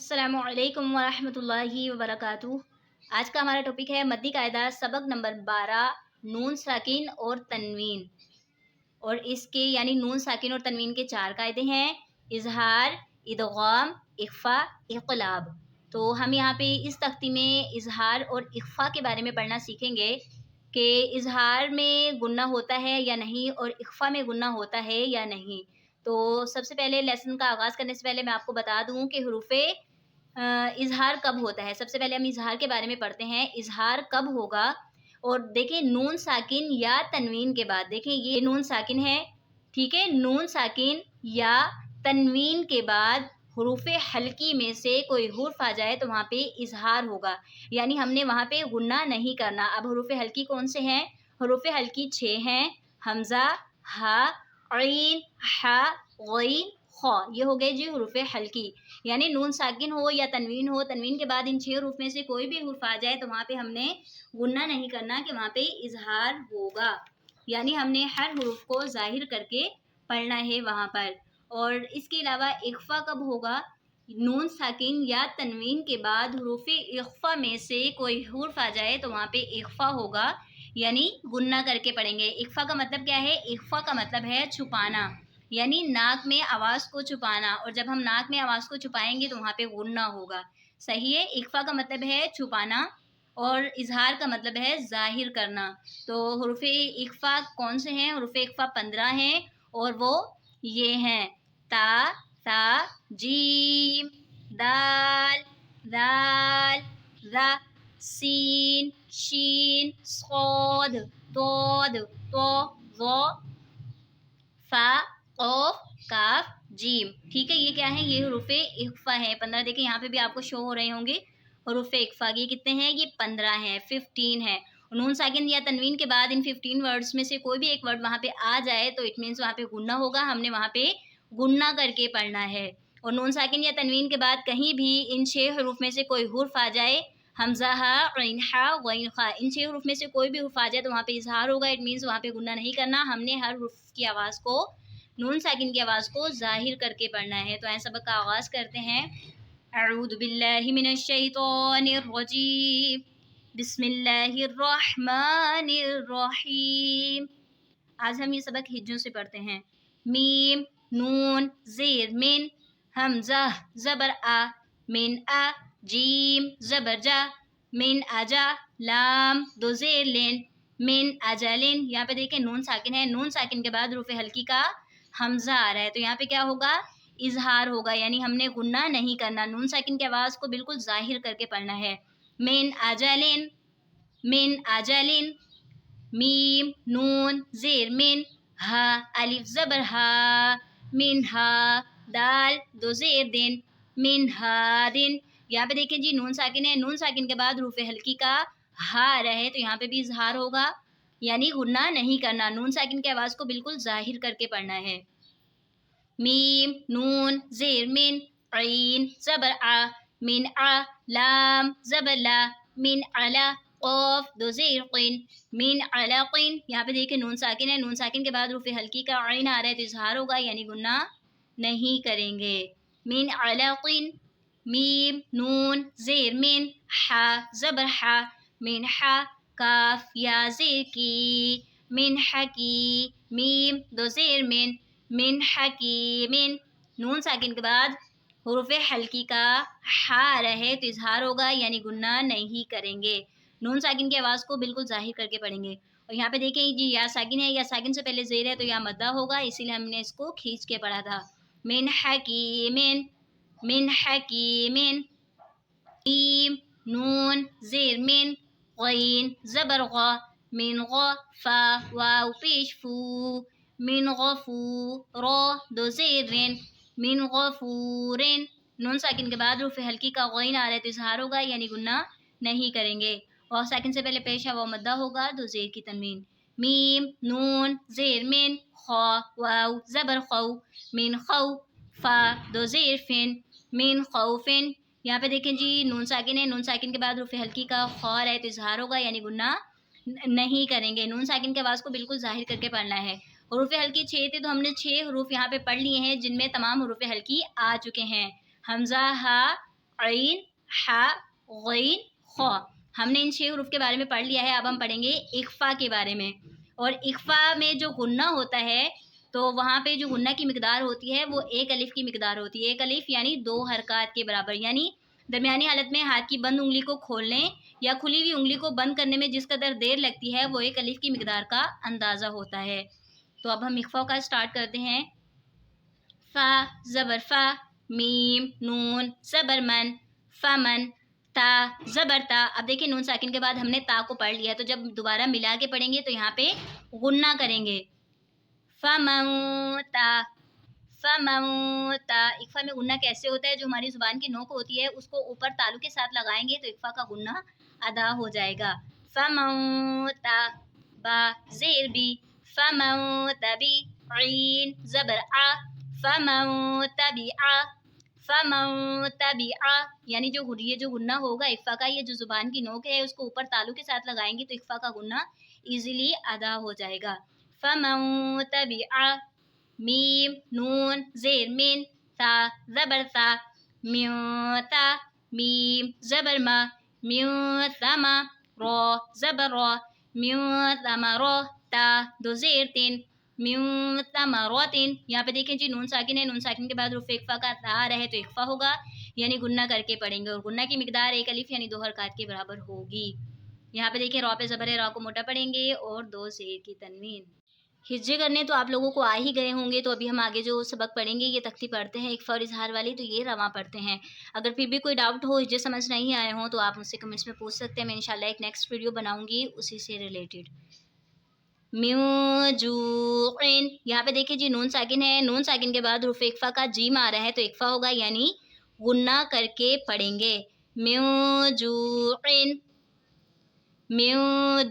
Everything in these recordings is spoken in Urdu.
السلام علیکم ورحمۃ اللہ وبرکاتہ۔ آج کا ہمارا ٹاپک ہے مدی قاعدہ سبق نمبر 12 نون ساکن اور تنوین، اور اس کے یعنی نون ساکن اور تنوین کے 4 قاعدے ہیں: اظہار، ادغام، اخفا، اقلاب۔ تو ہم یہاں پہ اس تختی میں اظہار اور اخفا کے بارے میں پڑھنا سیکھیں گے کہ اظہار میں غنہ ہوتا ہے یا نہیں اور اخفا میں غنہ ہوتا ہے یا نہیں۔ تو سب سے پہلے لیسن کا آغاز کرنے سے پہلے میں آپ کو بتا دوں کہ حروف اظہار کب ہوتا ہے۔ سب سے پہلے ہم اظہار کے بارے میں پڑھتے ہیں، اظہار کب ہوگا۔ اور دیکھیں نون ساکن یا تنوین کے بعد، دیکھیں یہ نون ساکن ہے، ٹھیک ہے، نون ساکن یا تنوین کے بعد حروف حلقی میں سے کوئی حرف آ جائے تو وہاں پہ اظہار ہوگا، یعنی ہم نے وہاں پہ غنہ نہیں کرنا۔ اب حروف حلقی کون سے ہیں؟ حروف حلقی 6 ہیں: حمزہ، ہا، عین، حا، غین، خا۔ یہ ہو گئے جی حروف حلقی، یعنی نون ساکن ہو یا تنوین ہو، تنوین کے بعد ان 6 حروف میں سے کوئی بھی حرف آ جائے تو وہاں پہ ہم نے غنہ نہیں کرنا کہ وہاں پہ اظہار ہوگا، یعنی ہم نے ہر حروف کو ظاہر کر کے پڑھنا ہے وہاں پر۔ اور اس کے علاوہ اخفا کب ہوگا؟ نون ساکن یا تنوین کے بعد حروف اخفا میں سے کوئی حرف آ جائے تو وہاں پہ اخفا ہوگا، یعنی غنہ کر کے پڑھیں گے۔ اخفا کا مطلب کیا ہے؟ اخفا کا مطلب ہے چھپانا، یعنی ناک میں آواز کو چھپانا، اور جب ہم ناک میں آواز کو چھپائیں گے تو وہاں پہ غنہ ہوگا، صحیح ہے۔ اخفا کا مطلب ہے چھپانا اور اظہار کا مطلب ہے ظاہر کرنا۔ تو حروف اخفا کون سے ہیں؟ حروف اخفا 15 ہیں، اور وہ یہ ہیں: تا، ثا، جیم، دال، ذال، ذا، سین، شین، صاد، ضاد، طا، ظا، فا، قاف، کاف، جیم۔ ٹھیک ہے، یہ کیا ہے؟ یہ حروف اخفا ہے 15۔ دیکھیں یہاں پہ بھی آپ کو شو ہو رہے ہوں گے حروف اخفا، یہ کتنے ہیں؟ یہ 15 ہیں، 15 ہیں۔ نون ساکن یا تنوین کے بعد ان 15 ورڈز میں سے کوئی بھی ایک ورڈ وہاں پہ آ جائے تو اٹ مینس وہاں پہ غنہ ہوگا، ہم نے وہاں پہ غنہ کر کے پڑھنا ہے۔ اور نون ساکن یا تنوین کے بعد کہیں بھی ان 6 حروف میں سے کوئی حرف آ جائے، حمزہ، ہا، عین، حا، غین، خا، ان 6 حروف میں سے کوئی بھی حرف آ جائے تو وہاں پہ اظہار ہوگا، اٹ مینس وہاں پہ غنہ نہیں کرنا، ہم نے ہر حرف کی آواز کو، نون ساکن کی آواز کو ظاہر کر کے پڑھنا ہے۔ تو آئیں سبق کا آغاز کرتے ہیں۔ اعوذ باللہ من الشیطان الرجیم، بسم اللہ الرحمن الرحیم۔ آج ہم یہ سبق ہجوں سے پڑھتے ہیں۔ میم، نون، زیر من، حمزہ، زبر آ، من آ، جیم، زبر جا، من اجا، لام، دو زیر لین، من اجلن۔ یہاں پہ دیکھیں نون ساکن ہے، نون ساکن کے بعد حروف حلقی کا حمزہ آ رہا ہے، تو یہاں پہ کیا ہوگا؟ اظہار ہوگا، یعنی ہم نے غنہ نہیں کرنا، نون ساکن کی آواز کو بالکل ظاہر کر کے پڑھنا ہے۔ من اجلن، من اجلن، میم، نون، زیر من، ہا، الف زبر ہا، من ہا، دال، دو زیر دن، من ہا دن۔ یہاں پہ دیکھیں جی نون ساکن ہے، نون ساکن کے بعد حروف حلقی کا ہا رہے تو یہاں پہ بھی اظہار ہوگا، یعنی غنہ نہیں کرنا، نون ساکن کی آواز کو بالکل ظاہر کر کے پڑھنا ہے۔ میم، نون، زیر من، عین، زبر آ، من آ، لام، زبر لا، من علا، قاف، دو زیر قن، من علقن۔ یہاں پہ دیکھیں نون ساکن ہے، نون ساکن کے بعد حروف حلقی کا عین آ رہا ہے تو اظہار ہوگا، یعنی غنہ نہیں کریں گے۔ من علقن، میم، نون، زیر من، حا، زبر حا، من حا، کاف، یا زیر کی، من حکی، میم، دو زیر من حکیمن۔ نون ساکن کے بعد حروف حلقی کا حا رہے تو اظہار ہوگا، یعنی غنہ نہیں کریں گے، نون ساکن کی آواز کو بالکل ظاہر کر کے پڑھیں گے۔ اور یہاں پہ دیکھیں جی یا ساکن ہے، یا ساکن سے پہلے زیر ہے تو یا مدہ ہوگا، اسی لیے ہم نے اس کو کھینچ کے پڑھا تھا۔ من حکیمن، من حکیمن، میم، نون، زیر من، غین، زبر غا، من غا، فا، واو پیش فو، من غفور، را، دو زیر رن، من غفورن۔ نون ساکن کے بعد حروف حلقی کا غین آ رہا ہے تو اظہار ہوگا، یعنی غنہ نہیں کریں گے۔ اور ساکن سے پہلے پیش ہے وہ مدہ ہوگا، دو زیر کی تنوین۔ میم، نون، زیر من، خا، واو، زبر خو، من خو، فا، دو زیر فن، من خوفن۔ یہاں پہ دیکھیں جی نون ساکن ہے، نون ساکن کے بعد حروف حلقی کا خا ہے تو اظہار ہوگا، یعنی غنہ نہیں کریں گے، نون ساکن کی آواز کو بالکل ظاہر کر کے پڑھنا ہے۔ حروف حلقی 6 تھے تو ہم نے 6 حروف یہاں پہ پڑھ لیے ہیں جن میں تمام حروف حلقی آ چکے ہیں: حمزہ، ہا، عین ہا غین خا. ہم نے ان 6 حروف کے بارے میں پڑھ لیا ہے. اب ہم پڑھیں گے اخفا کے بارے میں. اور اخفا میں جو غنہ ہوتا ہے تو وہاں پہ جو غنہ کی مقدار ہوتی ہے وہ 1 الف کی مقدار ہوتی ہے. 1 الف یعنی 2 حرکات کے برابر. یعنی درمیانی حالت میں ہاتھ کی بند انگلی کو کھولنے یا کھلی ہوئی انگلی کو بند کرنے میں جس قدر دیر لگتی ہے وہ 1 الف کی مقدار کا اندازہ ہوتا ہے. تو اب ہم اخفا کا اسٹارٹ کرتے ہیں. فا زبر فا، میم نون زبر من فمن، تا زبر تا. اب دیکھیں نون ساکن کے بعد ہم نے تا کو پڑھ لیا ہے تو جب دوبارہ ملا کے پڑھیں گے تو یہاں پہ غنہ کریں گے. فموتا فموتا. اخفا میں غنہ کیسے ہوتا ہے؟ جو ہماری زبان کی نوک ہوتی ہے اس کو اوپر تالو کے ساتھ لگائیں گے تو اخفا کا غنہ ادا ہو جائے گا. فموتا با زیر بی فموتا بی عین زبر آ فموتا بی آ فموتا بی آ. یعنی جو غنہ ہوگا اخفا کا، یہ جو زبان کی نوک ہے اس کو اوپر تالو کے ساتھ لگائیں گے تو اخفا کا غنہ ایزیلی ادا ہو جائے گا. فموتا بی آ، میم نون زیر من تا زبر تا میوتا میم زبر ما میوتما را زبر را میوتمرا تا دو زیر تین میوتمراتن. یہاں پہ دیکھیں جی نون ساکن ہے، نون ساکن کے بعد حروف اخفا کا تا رہے تو اخفا ہوگا یعنی غنہ کر کے پڑھیں گے. اور غنہ کی مقدار 1 الف یعنی 2 حرکات کے برابر ہوگی. یہاں پہ دیکھیں را پہ زبر ہے، را کو موٹا پڑھیں گے اور 2 زیر کی تنوین. ہجے کرنے تو آپ لوگوں کو آ ہی گئے ہوں گے. تو ابھی ہم آگے جو سبق پڑھیں گے یہ تختی پڑھتے ہیں اخفا اور اظہار والی، تو یہ رواں پڑھتے ہیں. اگر پھر بھی کوئی ڈاؤٹ ہو، ہجے سمجھ نہیں آئے ہوں تو آپ مجھ سے کمنٹس میں پوچھ سکتے ہیں. میں انشاءاللہ ایک نیکسٹ ویڈیو بناؤں گی اسی سے ریلیٹڈ. میوجوعن. یہاں پہ دیکھیں جی نون ساکن ہے، نون ساکن کے بعد حروف اخفا کا جیم آ رہا ہے تو اخفا ہوگا یعنی غنہ کر کے پڑھیں گے. میوجوعن من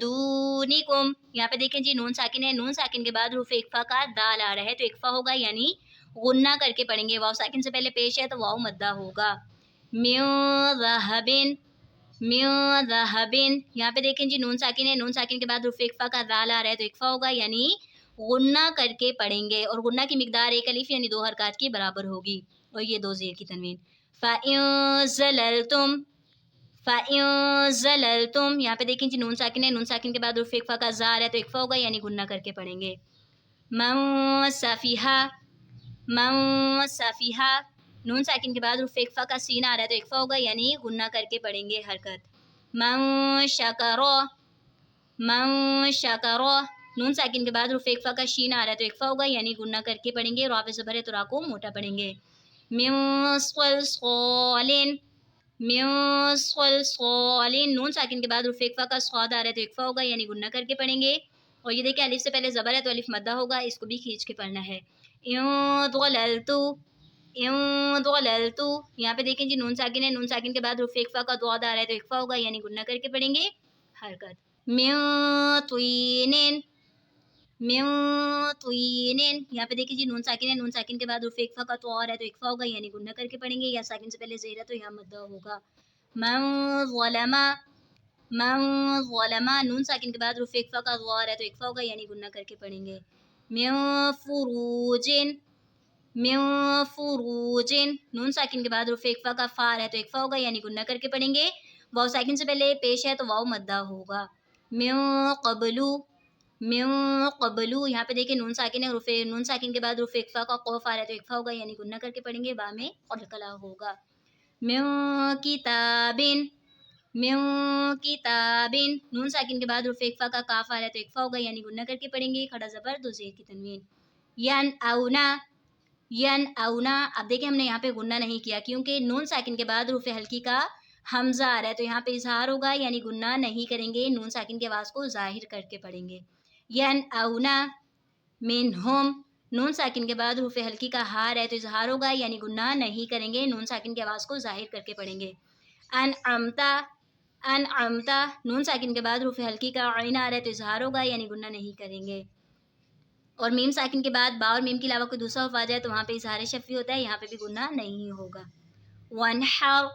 دونکم. یہاں پہ دیکھیں جی نون ساکن ہے، نون ساکن کے بعد حروف اخفا کا دال آ رہا ہے تو اخفا ہوگا یعنی غنہ کر کے پڑھیں گے. واو ساکن سے پہلے پیش ہے تو واو مدہ ہوگا. من ذہبن من ذہبن. یہاں پہ دیکھیں جی نون ساکن ہے، نون ساکن کے بعد حروف اخفا کا دال آ رہا ہے تو اخفا ہوگا یعنی غنہ کر کے پڑھیں گے. اور غنہ کی مقدار 1 الف یعنی 2 حرکات کی برابر ہوگی اور یہ 2 زیر کی تنوین. فَإِن زَلَلْتُمْ فَإِن زَلَلْتُمْ. یہاں پہ دیکھیں جی نون ساکن ہے، نون ساکن کے بعد حروف اخفا کا زا ہے تو اخفا ہوگا یعنی غنہ کر کے پڑھیں گے. من سفیہا من سفیہا. نون ساکن کے بعد حروف اخفا کا سین آ رہا ہے تو اخفا ہوگا یعنی غنہ کر کے پڑھیں گے حرکت. من شکرا من شکرا. نون ساکن کے بعد حروف اخفا کا شین آ رہا ہے تو اخفا ہوگا یعنی غنہ کر کے پڑھیں گے. را پہ زبر ہے تو را کو موٹا پڑھیں گے. من صلصال من صلصال. نون ساکن کے بعد حروف اخفا کا صاد آ رہا ہے تو اخفا ہوگا یعنی غنہ کر کے پڑھیں گے. اور یہ دیکھیں الف سے پہلے زبر ہے تو الف مدہ ہوگا، اس کو بھی کھینچ کے پڑھنا ہے. ان ضللتو ان ضللتو. یہاں پہ دیکھیں جی نون ساکن ہے، نون ساکن کے بعد حروف اخفا کا ضاد آ رہا ہے تو اخفا ہوگا یعنی غنہ کر کے پڑھیں گے حرکت. من طین من طین. یہاں پہ دیکھیں جی نون ساکن ہے، نون ساکن کے بعد حروف اخفا کا تو آ رہا ہے تو اخفا ہوگا یعنی غنہ کر کے پڑھیں گے. یا ساکن سے پہلے زیر ہے تو یہاں مدہ ہوگا. من ظلما من ظلما. نون ساکن کے بعد حروف اخفا کا ظا ہے تو اخفا ہوگا یعنی غنہ کر کے پڑھیں گے. من فروجن من فروجن. نون ساکن کے بعد حروف اخفا کا فا ہے تو اخفا ہوگا یعنی غنہ کر کے پڑھیں گے. واو ساکن سے پہلے پیش ہے تو واو مدہ ہوگا. من قبلو من قبلو. یہاں پہ دیکھیں نون ساکن ہے، نون ساکن کے بعد حروف اخفا کا قوف آ رہا ہے تو اخفا ہوگا یعنی غنہ کر کے پڑھیں گے. با میں قلقلہ ہوگا. من کتابن من کتابن. نون ساکن کے بعد حروف اخفا کا کاف آ رہا ہے تو اخفا ہوگا یعنی غنہ کر کے پڑھیں گے. کھڑا زبر 2 زیر کی تنوین. ین اونا ین اونا. اب دیکھیں ہم نے یہاں پہ غنہ نہیں کیا کیونکہ نون ساکن کے بعد حروف ہلکی کا حمزہ آ رہا ہے تو یہاں پہ اظہار ہوگا یعنی غنہ نہیں کریں گے، نون ساکن کی آواز کو ظاہر کر کے پڑھیں گے. ین اونا منہم. نون ساکن کے بعد حروف ہلکی کا ہا ہے تو اظہار ہوگا یعنی گناہ نہیں کریں گے، نون ساکن کی آواز کو ظاہر کر کے پڑھیں گے. انعمتا انعمتا. نون ساکن کے بعد حروف ہلکی کا عین آ رہا ہے تو اظہار ہوگا یعنی گناہ نہیں کریں گے. اور میم ساکن کے بعد با اور میم کے علاوہ کوئی دوسرا حرف آ جائے تو وہاں پہ اظہار شفوی ہوتا ہے، یہاں پہ بھی گناہ نہیں ہوگا. ونحر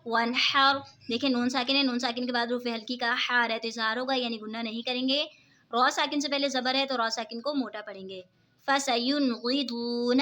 ونحر. دیکھیں نون ساکن ہے، نون ساکن کے بعد حروف ہلکی کا ہا آ رہا ہے تو اظہار ہوگا یعنی گناہ نہیں کریں گے. را ساکن سے پہلے زبر ہے تو را ساکن کو موٹا پڑھیں گے. فَسَيُنْغِضُونَ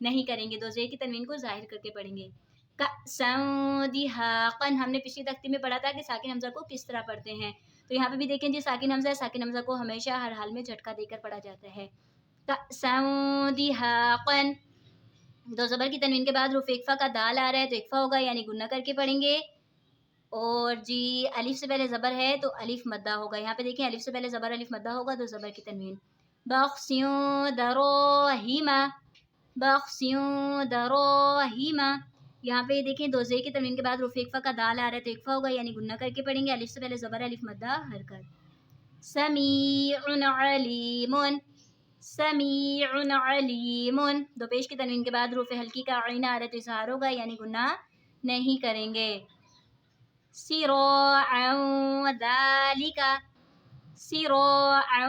نہیں کریں گے، دو زیر کی تنوین کو ظاہر کر کے پڑھیں گے۔ کأسًا دہاقًا ہم نے پچھلی تختی میں پڑھا تھا کہ ساکن حمزہ کو کس طرح پڑھتے ہیں، تو یہاں پہ بھی دیکھیں جی ساکن حمزہ ہے، ساکن حمزہ کو ہمیشہ ہر حال میں جھٹکا دے کر پڑھا جاتا ہے۔ کأسًا دہاقًا، دو زبر کی تنوین کے بعد حروف اقفا کا دال آ رہا ہے تو اقفا ہوگا یعنی گنہ کر کے پڑھیں گے۔ اور جی الف سے پہلے زبر ہے تو الف مدہ ہوگا، یہاں پہ دیکھیں الف سے پہلے زبر الف مدہ ہوگا، دو زبر کی تنوین۔ بخسیوں دروہیما، بخسیوں دروہیما، یہاں پہ دیکھیں دو زیر کی تنوین کے بعد حروف اقفا کا دال آ رہا ہے تو اقفا ہوگا یعنی گنہ کر کے پڑھیں گے، الف سے پہلے زبر الف مدہ حرکت۔ سمیع علیم، سمیع علیم، دو پیش کی تنوین کے بعد حروف ہلکی کا عین آ رہا ہے تو اظہار ہوگا یعنی گنہ نہیں کریں گے۔ سراعا ذالک، سراعا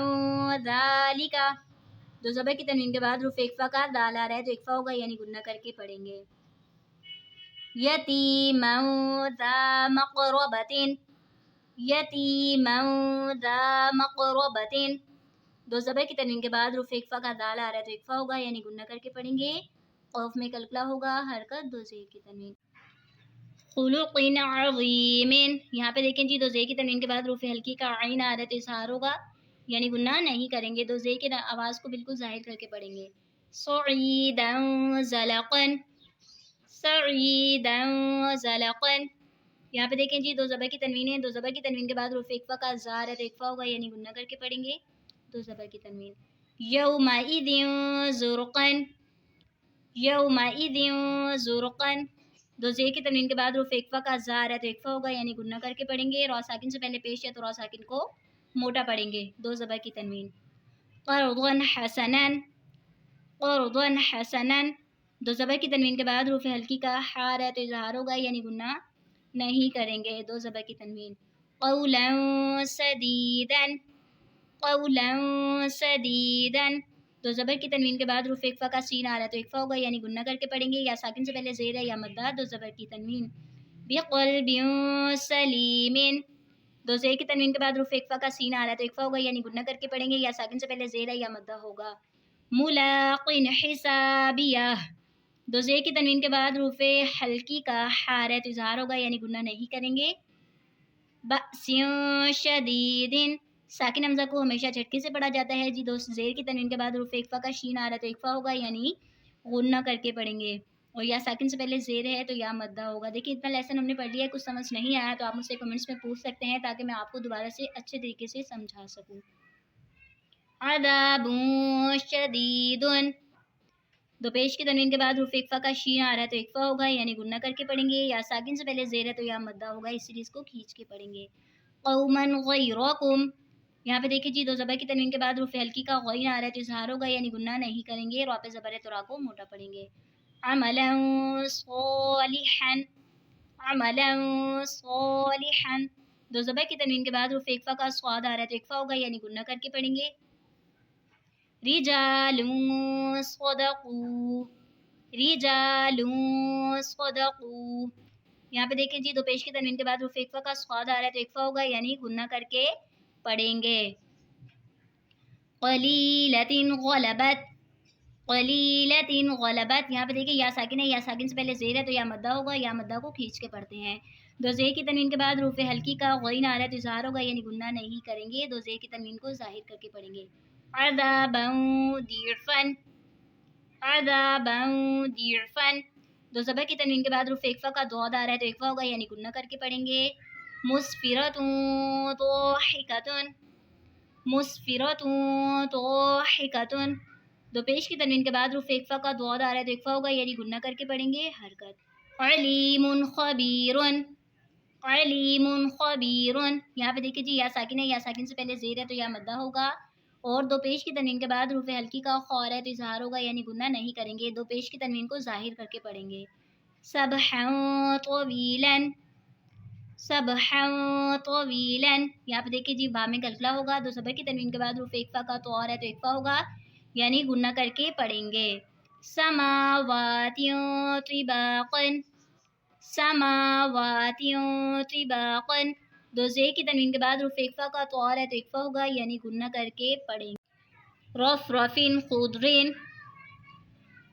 ذالک، دو زبر کی تنوین کے بعد حروف اقفا کا دال آ رہا ہے تو اقفا ہوگا یعنی گنہ کر کے پڑھیں گے۔ یتیما ذا مقربۃ، یتیما ذا مقربۃ، دو زبر کی تنوین کے بعد حروف اقفا کا دال آ رہا ہے تو اقفا ہوگا یعنی گنہ کر کے پڑھیں گے۔ قوف میں کلکلا ہوگا، حرکت دو زیر کی تنوین۔ خلق عظیم، یہاں پہ دیکھیں جی دو زیر کی تنوین کے بعد حروف ہلکی کا عین آ رہا ہے تو اظہار ہوگا یعنی گناہ نہیں کریں گے، دو زیر کی آواز کو بالکل ظاہر کر کے پڑھیں گے۔ صعیدا زلقا، صعیدا زلقا، یہاں پہ دیکھیں جی دو زبر کی تنوین ہے، دو زبر کی تنوین کے بعد حروف اقفا کا زار ہے تو اقفا ہوگا یعنی گنہ کر کے پڑھیں گے، دو زبر کی تنوین۔ یومئذ زرقا، یومئذ زرقا، دو زیر کی تنوین کے بعد حروف اقفا کا زار ہے تو اقفا ہوگا یعنی گنہ کر کے پڑھیں گے، را ساکن سے پہلے پیش ہے تو را ساکن کو موٹا پڑھیں گے، دو زبر کی تنوین۔ قرضا حسنا، قرضا حسنا، دو زبر کی تنوین کے بعد حروف ہلکی کا حار ہے تو اظہار ہوگا یعنی گنہ نہیں کریں گے، دو زبر کی تنوین۔ قولا سدیدا، قولا سدیدا، دو زبر کی تنوین کے بعد حروف اقفا کا سین آ رہا ہے تو اقفا ہوگا یعنی گنہ کر کے پڑھیں گے، یا ساکن سے پہلے زیر ہے یا مدہ، دو زبر کی تنوین۔ بقلب سلیم، دو زیر کی تنوین کے بعد حروف اقفا کا سین آ رہا ہے تو اقفا ہوگا یعنی گنہ کر کے پڑھیں گے، یا ساکن سے پہلے زیر ہے یا مدہ ہوگا۔ ملاق حسابیہ، دو زیر کی تنوین کے بعد حروف ہلکی کا حار ہے تو اظہار ہوگا یعنی گنہ نہیں کریں گے۔ بأس شدید، ساکن حمزہ کو ہمیشہ جھٹکے سے پڑھا جاتا ہے جی، دو زیر کی تنوین کے بعد حروف اقفا کا شین آ رہا ہے تو اقفا ہوگا یعنی غنہ کر کے پڑھیں گے، اور یا ساکن سے پہلے زیر ہے تو یا مدہ ہوگا۔ دیکھیں اتنا لیسن ہم نے پڑھ لیا ہے، کچھ سمجھ نہیں آیا تو آپ مجھ سے کمنٹس میں پوچھ سکتے ہیں تاکہ میں آپ کو دوبارہ سے اچھے طریقے سے سمجھا سکوں۔ عذاب شدید، دو پیش کی تنوین کے بعد حروف اقفا کا شین آ رہا ہے تو اقفا ہوگا یعنی گنہ کر کے پڑھیں گے، یا ساکن سے پہلے زیر ہے تو یا مدہ ہوگا، اسی لیے اس کو کھینچ کے پڑھیں گے۔ قوما غیرکم، یہاں پہ دیکھیں جی دو زبر کی تنوین کے بعد حروف ہلکی کا غین آ رہا ہے تو اظہار ہوگا یعنی گنہ نہیں کریں گے، را پہ زبر ہے تو را کو موٹا پڑھیں گے۔ عملا صالحا، عملا صالحا، دو زبر کی تنوین کے بعد حروف اقفا کا صاد آ رہا ہے تو اقفا ہوگا یعنی گنہ کر کے پڑھیں گے۔ رجال صدقوا، رجال صدقوا، یہاں پہ دیکھیں جی دو پیش کی تنوین کے بعد حروف اقفا کا صاد آ رہا ہے تو اقفا ہوگا یعنی گنہ کر کے پڑھیں گے۔ قلیلۃ غلبت، قلیلۃ غلبت، یہاں پہ دیکھیں یا ساکن ہے، یا ساکن سے پہلے زیر ہے تو یا مدہ ہوگا، یا مدہ کو کھینچ کے پڑھتے ہیں۔ دو زیر کی تنوین کے بعد حروف ہلکی کا غین آ رہا ہے تو اظہار ہوگا یعنی گنہ نہیں کریں گے، دو زیر کی تنوین کو ظاہر کر کے پڑھیں گے۔ عذابا ضعفا، عذابا ضعفا، دو زبر کی تنوین کے بعد حروف اقفا کا ضاد آ رہا ہے تو اقفا ہوگا یعنی گنہ کر کے پڑھیں گے۔ مسفرۃ ضاحکۃ، مسفرۃ ضاحکۃ، دو پیش کی تنوین کے بعد حروف اقفا کا ضاد آ رہا ہے تو اقفا ہوگا یعنی گنہ کر کے پڑھیں گے، حرکت۔ علیم خبیر، علیم خبیر، یہاں پہ دیکھیں جی یا ساکن ہے، یا ساکن سے پہلے زیر ہے تو یا مدہ ہوگا، اور دو پیش کی تنوین کے بعد حروف ہلکی کا خور ہے تو اظہار ہوگا یعنی گنہ نہیں کریں گے، دو پیش کی تنوین کو ظاہر کر کے پڑھیں گے۔ سبحا طویلا، سبحا طویلا، یہاں پہ دیکھیں جی با میں کلکلا ہوگا، دو زبر کی تنوین کے بعد حروف اقفا کا تو اور ہے تو اقفا ہوگا یعنی گنہ کر کے پڑھیں گے۔ سماوات طباقا، سماوات طباقا، دو زیر کی تنوین کے بعد حروف اقفا کا تو اور ہے تو اقفا ہوگا یعنی گنہ کر کے پڑھیں گے۔ رفرف خضر،